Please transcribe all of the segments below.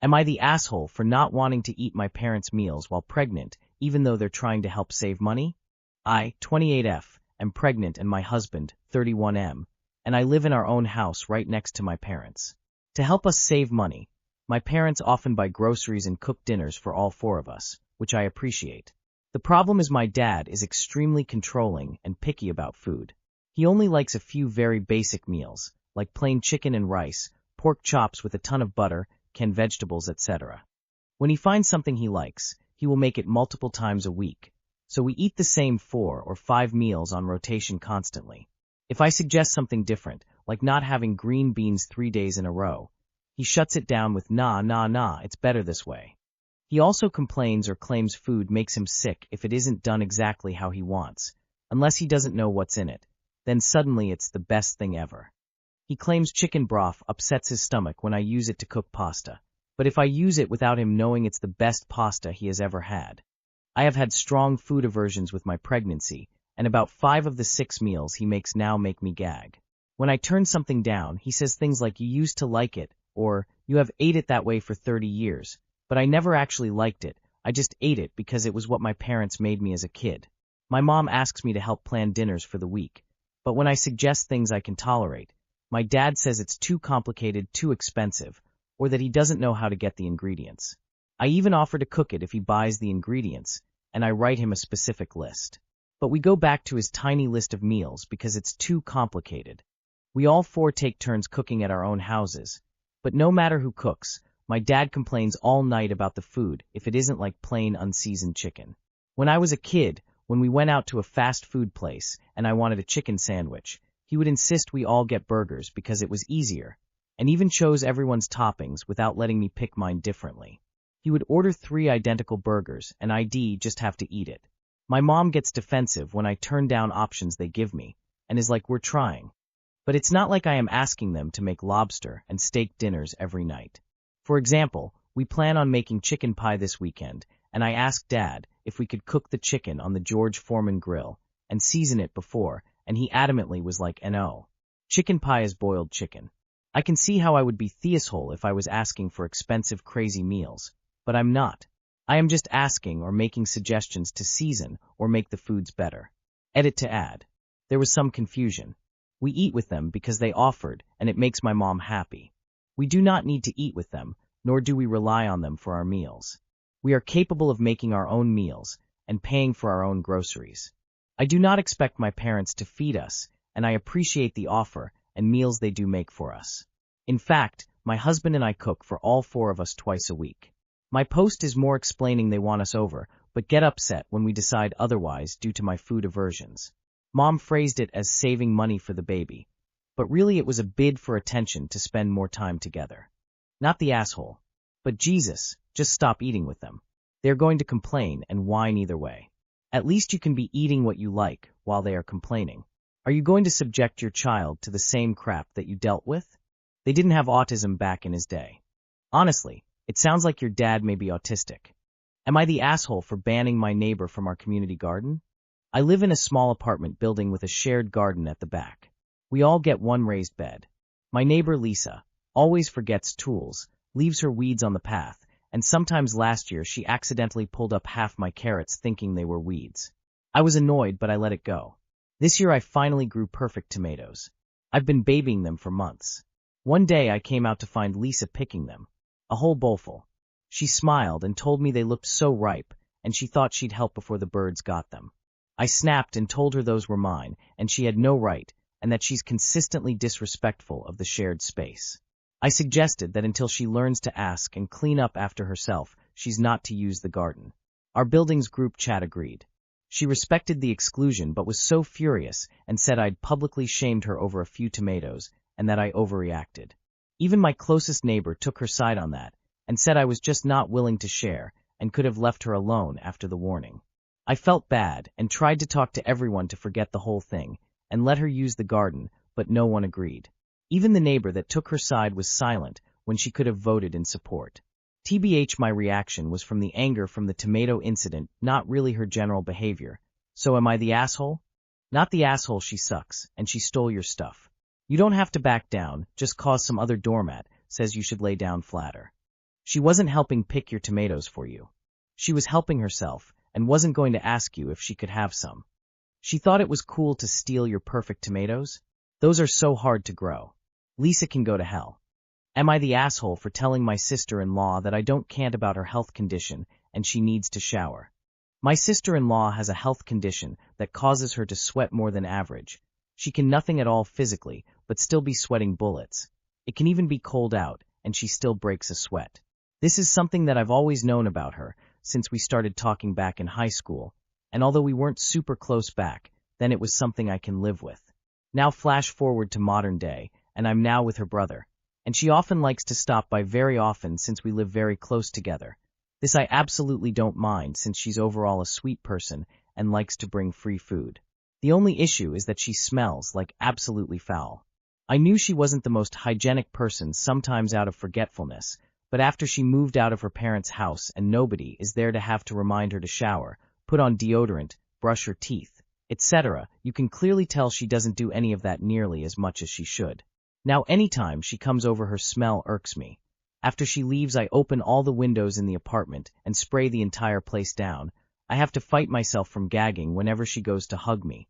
Am I the asshole for not wanting to eat my parents' meals while pregnant, even though they're trying to help save money? I, 28F, am pregnant and my husband, 31M, and I live in our own house right next to my parents. To help us save money, my parents often buy groceries and cook dinners for all four of us, which I appreciate. The problem is my dad is extremely controlling and picky about food. He only likes a few very basic meals, like plain chicken and rice, pork chops with a ton of butter, canned vegetables, etc. When he finds something he likes, he will make it multiple times a week, so we eat the same 4 or 5 meals on rotation constantly. If I suggest something different, like not having green beans 3 days in a row, he shuts it down with nah, it's better this way. He also complains or claims food makes him sick if it isn't done exactly how he wants, unless he doesn't know what's in it. Then suddenly it's the best thing ever. He claims chicken broth upsets his stomach when I use it to cook pasta, but if I use it without him knowing it's the best pasta he has ever had. I have had strong food aversions with my pregnancy, and about 5 of the 6 meals he makes now make me gag. When I turn something down, he says things like "you used to like it," or "you have ate it that way for 30 years, but I never actually liked it, I just ate it because it was what my parents made me as a kid." My mom asks me to help plan dinners for the week, but when I suggest things I can tolerate, my dad says it's too complicated, too expensive, or that he doesn't know how to get the ingredients. I even offer to cook it if he buys the ingredients, and I write him a specific list. But we go back to his tiny list of meals because it's too complicated. We all 4 take turns cooking at our own houses, but no matter who cooks, my dad complains all night about the food if it isn't like plain unseasoned chicken. When I was a kid, when we went out to a fast food place and I wanted a chicken sandwich, he would insist we all get burgers because it was easier, and even chose everyone's toppings without letting me pick mine differently. He would order 3 identical burgers and I'd just have to eat it. My mom gets defensive when I turn down options they give me, and is like, "We're trying." But it's not like I am asking them to make lobster and steak dinners every night. For example, we plan on making chicken pie this weekend, and I asked Dad if we could cook the chicken on the George Foreman grill and season it before, and he adamantly was like, "No. Chicken pie is boiled chicken." I can see how I would be theashole if I was asking for expensive, crazy meals, but I'm not. I am just asking or making suggestions to season or make the foods better. Edit to add. There was some confusion. We eat with them because they offered, and it makes my mom happy. We do not need to eat with them, nor do we rely on them for our meals. We are capable of making our own meals and paying for our own groceries. I do not expect my parents to feed us, and I appreciate the offer and meals they do make for us. In fact, my husband and I cook for all 4 of us twice a week. My post is more explaining they want us over, but get upset when we decide otherwise due to my food aversions. Mom phrased it as saving money for the baby, but really it was a bid for attention to spend more time together. Not the asshole. But Jesus, just stop eating with them. They're going to complain and whine either way. At least you can be eating what you like while they are complaining. Are you going to subject your child to the same crap that you dealt with? They didn't have autism back in his day. Honestly, it sounds like your dad may be autistic. Am I the asshole for banning my neighbor from our community garden? I live in a small apartment building with a shared garden at the back. We all get one raised bed. My neighbor Lisa always forgets tools, leaves her weeds on the path, and sometimes last year she accidentally pulled up half my carrots thinking they were weeds. I was annoyed, but I let it go. This year I finally grew perfect tomatoes. I've been babying them for months. One day I came out to find Lisa picking them, a whole bowlful. She smiled and told me they looked so ripe, and she thought she'd help before the birds got them. I snapped and told her those were mine, and she had no right, and that she's consistently disrespectful of the shared space. I suggested that until she learns to ask and clean up after herself, she's not to use the garden. Our building's group chat agreed. She respected the exclusion but was so furious and said I'd publicly shamed her over a few tomatoes and that I overreacted. Even my closest neighbor took her side on that and said I was just not willing to share and could have left her alone after the warning. I felt bad and tried to talk to everyone to forget the whole thing and let her use the garden, but no one agreed. Even the neighbor that took her side was silent when she could have voted in support. TBH, my reaction was from the anger from the tomato incident, not really her general behavior. So am I the asshole? Not the asshole, she sucks, and she stole your stuff. You don't have to back down, just cause some other doormat says you should lay down flatter. She wasn't helping pick your tomatoes for you. She was helping herself and wasn't going to ask you if she could have some. She thought it was cool to steal your perfect tomatoes? Those are so hard to grow. Lisa can go to hell. Am I the asshole for telling my sister-in-law that I don't care about her health condition and she needs to shower? My sister-in-law has a health condition that causes her to sweat more than average. She can nothing at all physically, but still be sweating bullets. It can even be cold out, and she still breaks a sweat. This is something that I've always known about her, since we started talking back in high school, and although we weren't super close back, then it was something I can live with. Now flash forward to modern day, and I'm now with her brother, and she often likes to stop by very often since we live very close together. This I absolutely don't mind since she's overall a sweet person and likes to bring free food. The only issue is that she smells like absolutely foul. I knew she wasn't the most hygienic person sometimes out of forgetfulness, but after she moved out of her parents' house and nobody is there to have to remind her to shower, put on deodorant, brush her teeth, etc., you can clearly tell she doesn't do any of that nearly as much as she should. Now anytime she comes over, her smell irks me. After she leaves, I open all the windows in the apartment and spray the entire place down. I have to fight myself from gagging whenever she goes to hug me.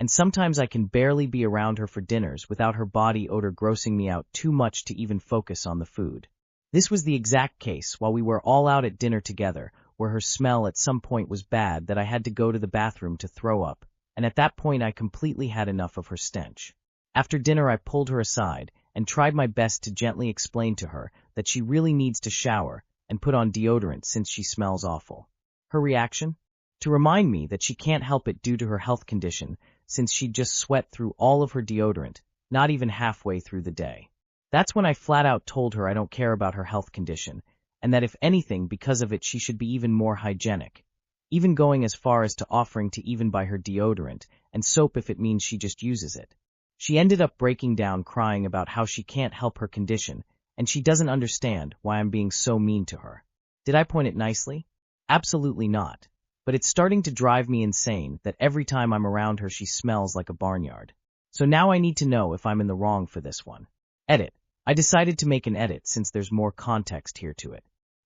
And sometimes I can barely be around her for dinners without her body odor grossing me out too much to even focus on the food. This was the exact case while we were all out at dinner together, where her smell at some point was bad that I had to go to the bathroom to throw up, and at that point I completely had enough of her stench. After dinner I pulled her aside and tried my best to gently explain to her that she really needs to shower and put on deodorant since she smells awful. Her reaction? To remind me that she can't help it due to her health condition, since she'd just sweat through all of her deodorant, not even halfway through the day. That's when I flat out told her I don't care about her health condition, and that if anything, because of it she should be even more hygienic, even going as far as to offering to even buy her deodorant and soap if it means she just uses it. She ended up breaking down crying about how she can't help her condition, and she doesn't understand why I'm being so mean to her. Did I point it nicely? Absolutely not. But it's starting to drive me insane that every time I'm around her she smells like a barnyard. So now I need to know if I'm in the wrong for this one. Edit. I decided to make an edit since there's more context here to it.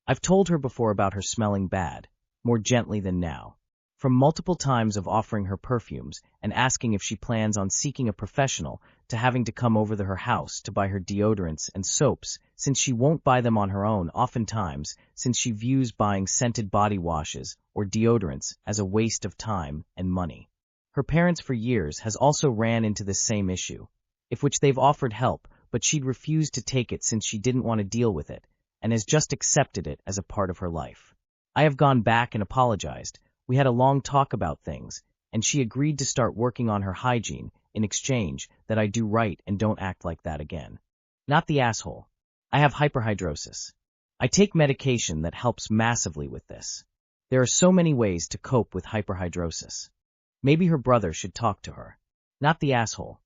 I've told her before about her smelling bad, more gently than now. From multiple times of offering her perfumes and asking if she plans on seeking a professional to having to come over to her house to buy her deodorants and soaps since she won't buy them on her own oftentimes since she views buying scented body washes or deodorants as a waste of time and money. Her parents for years has also ran into this same issue, if which they've offered help, but she'd refused to take it since she didn't want to deal with it, and has just accepted it as a part of her life. I have gone back and apologized. We had a long talk about things, and she agreed to start working on her hygiene in exchange that I do right and don't act like that again. Not the asshole. I have hyperhidrosis. I take medication that helps massively with this. There are so many ways to cope with hyperhidrosis. Maybe her brother should talk to her. Not the asshole.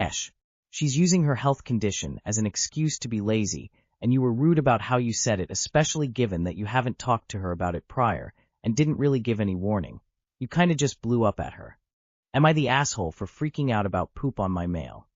Esh. She's using her health condition as an excuse to be lazy, and you were rude about how you said it, especially given that you haven't talked to her about it prior and didn't really give any warning. You kinda just blew up at her. Am I the asshole for freaking out about poop on my mail?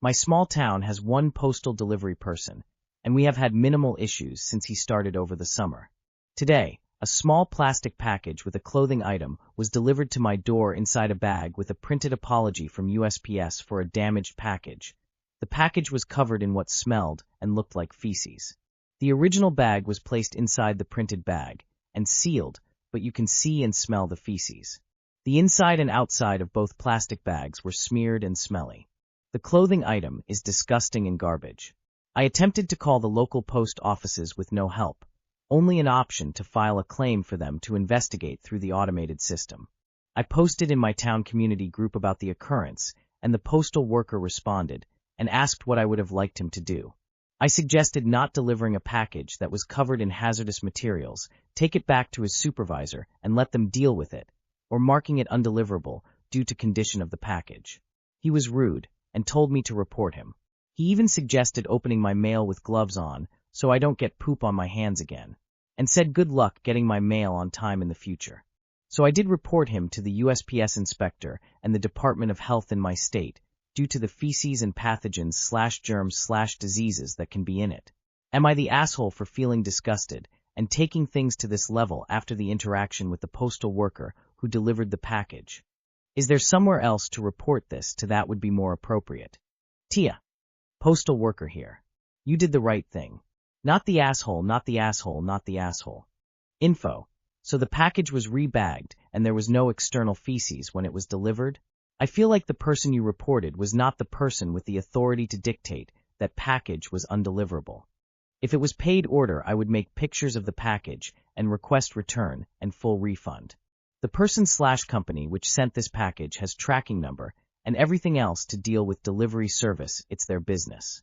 My small town has one postal delivery person, and we have had minimal issues since he started over the summer. Today, a small plastic package with a clothing item was delivered to my door inside a bag with a printed apology from USPS for a damaged package. The package was covered in what smelled and looked like feces. The original bag was placed inside the printed bag and sealed, but you can see and smell the feces. The inside and outside of both plastic bags were smeared and smelly. The clothing item is disgusting and garbage. I attempted to call the local post offices with no help, only an option to file a claim for them to investigate through the automated system. I posted in my town community group about the occurrence, and the postal worker responded and asked what I would have liked him to do. I suggested not delivering a package that was covered in hazardous materials, take it back to his supervisor and let them deal with it, or marking it undeliverable due to condition of the package. He was rude and told me to report him. He even suggested opening my mail with gloves on so I don't get poop on my hands again, and said good luck getting my mail on time in the future. So I did report him to the USPS inspector and the Department of Health in my state, due to the feces and pathogens/germs/diseases that can be in it. Am I the asshole for feeling disgusted and taking things to this level after the interaction with the postal worker who delivered the package? Is there somewhere else to report this to that would be more appropriate? Tia, postal worker here. You did the right thing. Not the asshole, not the asshole, not the asshole. Info. So the package was rebagged and there was no external feces when it was delivered? I feel like the person you reported was not the person with the authority to dictate that package was undeliverable. If it was paid order, I would make pictures of the package and request return and full refund. The person/company which sent this package has tracking number and everything else to deal with delivery service. It's their business.